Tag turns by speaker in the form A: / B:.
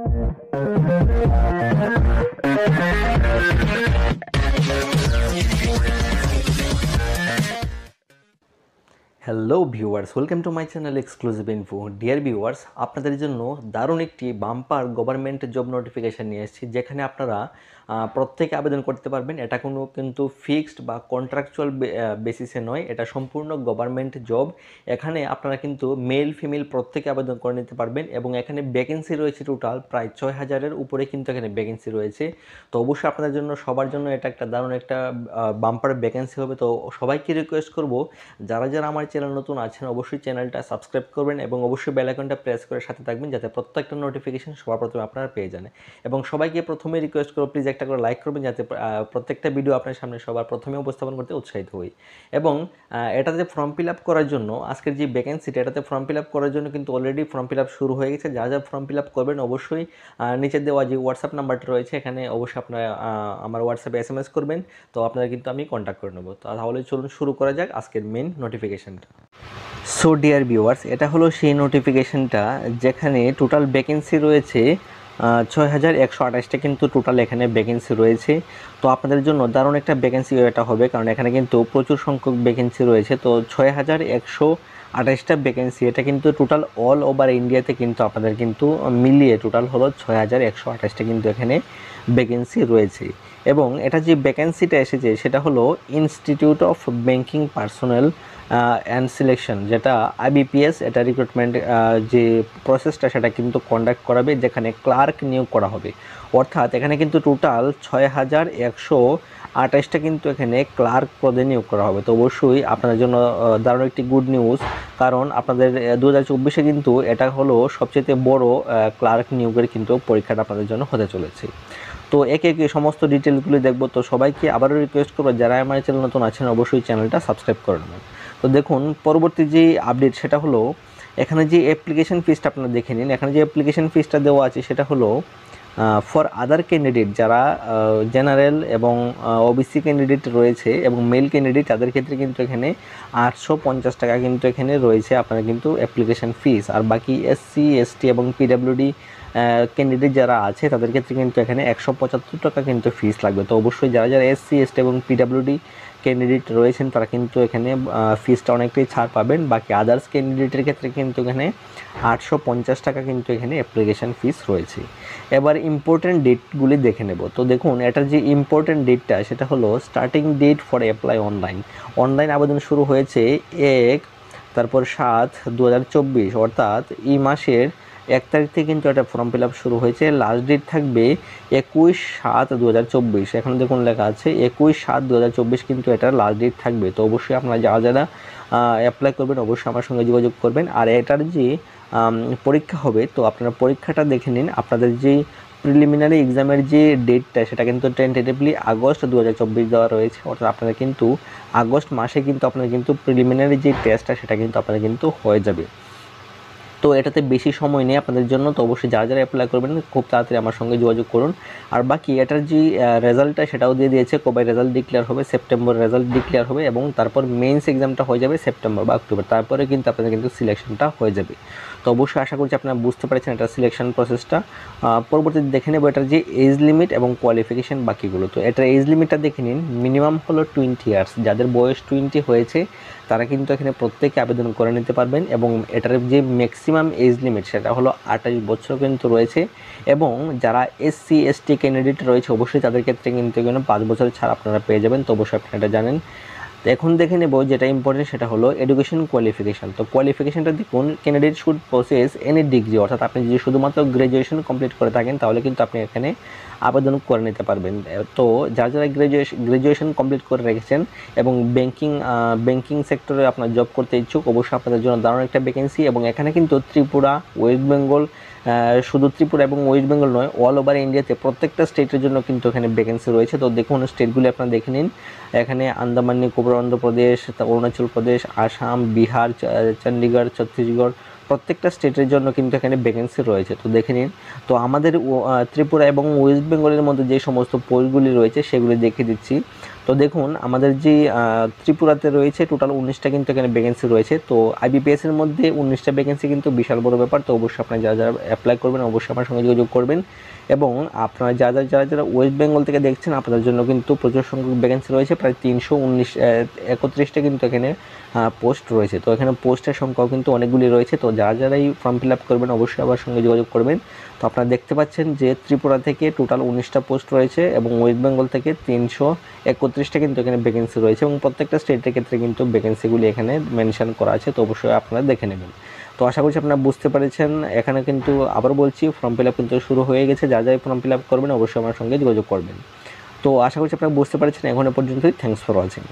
A: Hello viewers, welcome to my channel exclusive info. Dear viewers, আপনাদের জন্য দারুণ একটি বাম্পার গভর্নমেন্ট জব নোটিফিকেশান নিয়ে এসেছি, যেখানে আপনারা প্রত্যেকে আবেদন করতে পারবেন। এটা কিন্তু ফিক্সড বা কন্ট্রাকচুয়াল বেসিসে নয়, এটা সম্পূর্ণ গভর্নমেন্ট জব। এখানে আপনারা কিন্তু মেল ফিমেল প্রত্যেকে আবেদন করে নিতে পারবেন এবং এখানে ভ্যাকেন্সি রয়েছে টোটাল প্রায় 6000-এর উপরে কিন্তু এখানে ভ্যাকেন্সি রয়েছে। তো অবশ্যই আপনাদের জন্য, সবার জন্য এটা একটা দারুণ একটা বাম্পার ভ্যাকেন্সি হবে। তো সবাইকে রিকোয়েস্ট করব, যারা যারা আমার চ্যানেল নতুন আছেন অবশ্যই চ্যানেলটা সাবস্ক্রাইব করবেন এবং অবশ্যই বেল আইকনটা প্রেস করে সাথে থাকবেন, যাতে প্রত্যেকটা নোটিফিকেশন সবার প্রথমে আপনারা পেয়ে যান। এবং সবাইকে প্রথমে রিকোয়েস্ট করব, প্লিজ একটা করে লাইক করবেন, যাতে প্রত্যেকটা ভিডিও আপনার সামনে সবার প্রথমে উপস্থাপন করতে উৎসাহিত হই। এবং এটাতে ফর্ম ফিল আপ করার জন্য, আজকের যে ভ্যাকেন্সিটা, এটাতে ফর্ম ফিল আপ করার জন্য কিন্তু অলরেডি ফর্ম ফিল আপ শুরু হয়ে গেছে। যা যা ফর্ম ফিল আপ করবেন অবশ্যই নিচে দেওয়া যে হোয়াটসঅ্যাপ নাম্বারটা রয়েছে, এখানে অবশ্যই আপনারা আমার হোয়াটসঅ্যাপে SMS করবেন। তো আপনারা কিন্তু আমি কন্ট্যাক্ট করে নেব। তাহলে চলুন শুরু করা যাক আজকের মেন নোটিফিকেশানটা। সো ডিয়ার ভিউয়ার্স, এটা হলো সেই নোটিফিকেশানটা যেখানে টোটাল ভ্যাকেন্সি রয়েছে 6128টা কিন্তু টোটাল এখানে ভ্যাকেন্সি রয়েছে। তো আপনাদের জন্য দারুণ একটা ভ্যাকেন্সি এটা হবে, কারণ এখানে কিন্তু প্রচুর সংখ্যক ভ্যাকেন্সি রয়েছে। তো 6128টা ভ্যাকেন্সি, এটা কিন্তু টোটাল অল ওভার ইন্ডিয়াতে কিন্তু আপনাদের কিন্তু মিলিয়ে টোটাল হলো 6128টা কিন্তু এখানে ভ্যাকেন্সি রয়েছে। এবং এটা যে ভ্যাকেন্সিটা এসেছে সেটা হলো institute of banking personnel and selection, যেটা IBPS, এটা রিক্রুটমেন্ট যে প্রসেসটা সেটা কিন্তু কন্ডাক্ট করাবে, যেখানে ক্লার্ক নিয়োগ করা হবে। অর্থাৎ এখানে কিন্তু টোটাল 6128টা কিন্তু এখানে ক্লার্ক পদে নিয়োগ করা হবে। তো অবশ্যই আপনাদের জন্য দারুণ একটি গুড নিউজ, কারণ আপনাদের 2024-এ কিন্তু এটা হলো সবচেয়ে বড় ক্লার্ক নিয়োগের কিন্তু পরীক্ষাটা আপনাদের জন্য হতে চলেছে। তো একে একে সমস্ত ডিটেলসগুলি দেখবো। তো সবাইকে আবারও রিকোয়েস্ট করবো, যারা আমার চ্যানেল নতুন আছেন অবশ্যই চ্যানেলটা সাবস্ক্রাইব করে নেবেন। তো দেখুন, পরবর্তী যে আপডেট সেটা হলো, এখানে যে অ্যাপ্লিকেশন ফিসটা আপনারা দেখে নিন। এখানে যে অ্যাপ্লিকেশন ফিসটা দেওয়া আছে সেটা হলো ফর আদার ক্যান্ডিডেট, যারা জেনারেল এবং OBC ক্যান্ডিডেট রয়েছে এবং মেল ক্যান্ডিডেট, তাদের ক্ষেত্রে কিন্তু এখানে 850 টাকা কিন্তু এখানে রয়েছে আপনারা কিন্তু অ্যাপ্লিকেশন ফিস। আর বাকি SC ST এবং PWD ক্যান্ডিডেট যারা আছে তাদের ক্ষেত্রে কিন্তু এখানে 175 টাকা কিন্তু ফিস লাগবে। তো অবশ্যই যারা যারা SC ST এবং PWD ক্যান্ডিডেট রয়েছেন তারা কিন্তু এখানে ফিসটা অনেকটাই ছাড় পাবেন। বাকি আদার্স ক্যান্ডিডেটের ক্ষেত্রে কিন্তু এখানে 850 টাকা কিন্তু এখানে অ্যাপ্লিকেশান ফিস রয়েছে। এবার ইম্পর্টেন্ট ডেটগুলি দেখে নেব। তো দেখুন, এটার যে ইম্পর্টেন্ট ডেটটা সেটা হলো starting date for apply online আবেদন শুরু হয়েছে 1/7/2024, অর্থাৎ এই মাসের 1 তারিখ থেকে কিন্তু একটা ফর্ম ফিল আপ শুরু হয়েছে। লাস্ট ডেট থাকবে 21/7/2024। এখন দেখুন লেখা আছে 21/7/2024 কিন্তু এটার লাস্ট ডেট থাকবে। তো অবশ্যই আপনারা যারা যারা অ্যাপ্লাই করবেন অবশ্যই আমার সঙ্গে যোগাযোগ করবেন। আর এটার যে পরীক্ষা হবে, তো আপনারা পরীক্ষাটা দেখে নিন। আপনাদের যে প্রিলিমিনারি এক্সামের যে ডেটটা সেটা কিন্তু টেন্টেটিভলি আগস্ট 2024 দেওয়া রয়েছে, অর্থাৎ আপনারা কিন্তু আগস্ট মাসে কিন্তু আপনাদের কিন্তু প্রিলিমিনারি যে টেস্টটা সেটা কিন্তু আপনাদের কিন্তু হয়ে যাবে। তো এটাতে বেশি সময় নেই আপনাদের জন্য। তো অবশ্যই যারা যারা অ্যাপ্লাই করবেন খুব তাড়াতাড়ি আমার সঙ্গে যোগাযোগ করুন। আর বাকি এটার যে রেজাল্টটা সেটাও দিয়ে দিয়েছে, কবে রেজাল্ট ডিক্লেয়ার হবে, সেপ্টেম্বর রেজাল্ট ডিক্লেয়ার হবে এবং তারপর মেন্স এক্সামটা হয়ে যাবে সেপ্টেম্বর বা অক্টোবর, তারপরে কিন্তু আপনাদের কিন্তু সিলেকশনটা হয়ে যাবে। তো অবশ্যই আশা করছি আপনারা বুঝতে পেরেছেন এটা সিলেকশন প্রসেসটা। পরবর্তীতে দেখে নেব এটার যে এজ লিমিট এবং কোয়ালিফিকেশান বাকিগুলো। তো এটার এজ লিমিটটা দেখে নিন। মিনিমাম হলো 20 ইয়ার্স, যাদের বয়স 20 হয়েছে তারা কিন্তু এখানে প্রত্যেকে আবেদন করে নিতে পারবেন। এবং এটার যে ম্যাক্সিমাম এজ লিমিট সেটা হলো 28 বছর কিন্তু রয়েছে। এবং যারা SC ST ক্যান্ডিডেট রয়েছে অবশ্যই তাদের ক্ষেত্রে কিন্তু এখানে 5 বছরের ছাড় আপনারা পেয়ে যাবেন। তো অবশ্যই আপনারা এটা জানেন। তো এখন দেখে নেব যেটা ইম্পর্টেন্ট সেটা হলো এডুকেশন কোয়ালিফিকেশান। তো কোয়ালিফিকেশানটা দেখুন, candidate should process any degree, অর্থাৎ আপনি যদি শুধুমাত্র গ্র্যাজুয়েশন কমপ্লিট করে থাকেন তাহলে কিন্তু আপনি এখানে আবেদন করে নিতে পারবেন। তো যারা যারা গ্র্যাজুয়েশন কমপ্লিট করে রেখেছেন এবং ব্যাংকিং সেক্টরে আপনার জব করতে ইচ্ছুক, অবশ্যই আপনাদের জন্য দারুণ একটা ভ্যাকেন্সি। এবং এখানে কিন্তু ত্রিপুরা, ওয়েস্ট বেঙ্গল, শুধু ত্রিপুরা এবং ওয়েস্ট বেঙ্গল নয়, অল ওভার ইন্ডিয়াতে প্রত্যেকটা স্টেটের জন্য কিন্তু এখানে ভ্যাকেন্সি রয়েছে। তো দেখুন স্টেটগুলি আপনারা দেখে নিন। এখানে আন্দামান নিকোবর, অন্ধ্রপ্রদেশ, অরুণাচল প্রদেশ, আসাম, বিহার, চণ্ডীগড়, ছত্তিশগড়, প্রত্যেকটা স্টেটের জন্য কিন্তু এখানে ভ্যাকেন্সি রয়েছে। তো দেখে নিন। তো আমাদের ত্রিপুরা এবং ওয়েস্ট বেঙ্গলের মধ্যে যে সমস্ত পোস্টগুলি রয়েছে সেগুলি দেখে দিচ্ছি। তো তো দেখুন আমাদের যে ত্রিপুরাতে রয়েছে টোটাল 19টা কিন্তু এখানে ভ্যাকেন্সি রয়েছে। তো আইবিপিএস এর মধ্যে 19টা ভ্যাকেন্সি কিন্তু বিশাল বড় ব্যাপার। তো অবশ্যই আপনারা যারা যারা অ্যাপ্লাই করবেন অবশ্যই আমার সঙ্গে যোগাযোগ করবেন। এবং আপনারা যারা যারা ওয়েস্ট বেঙ্গল থেকে দেখছেন আপনাদের জন্য কিন্তু প্রচুর সংখ্যক ভ্যাকেন্সি রয়েছে, প্রায় 331টা কিন্তু এখানে পোস্ট রয়েছে। তো এখানে পোস্টের সংখ্যাও কিন্তু অনেকগুলি রয়েছে। তো যারা যারাই ফর্ম ফিল আপ করবেন অবশ্যই আমার সঙ্গে যোগাযোগ করবেন। তো আপনারা দেখতে পাচ্ছেন যে ত্রিপুরা থেকে টোটাল 19টা পোস্ট রয়েছে এবং ওয়েস্ট বেঙ্গল থেকে 331টা কিন্তু এখানে ভ্যাকেন্সি রয়েছে এবং প্রত্যেকটা স্টেটের ক্ষেত্রে কিন্তু ভ্যাকেন্সিগুলি এখানে মেনশন করা আছে। তো অবশ্যই আপনারা দেখে নেবেন। তো আশা করছি আপনারা বুঝতে পেরেছেন। এখানে কিন্তু আবার বলছি ফর্ম ফিল আপ কিন্তু শুরু হয়ে গেছে। যা যাই ফর্ম ফিল আপ করবেন অবশ্যই আমার সঙ্গে যোগাযোগ করবেন। তো আশা করছি আপনারা বুঝতে পেরেছেন। এখন পর্যন্তই। Thanks for watching.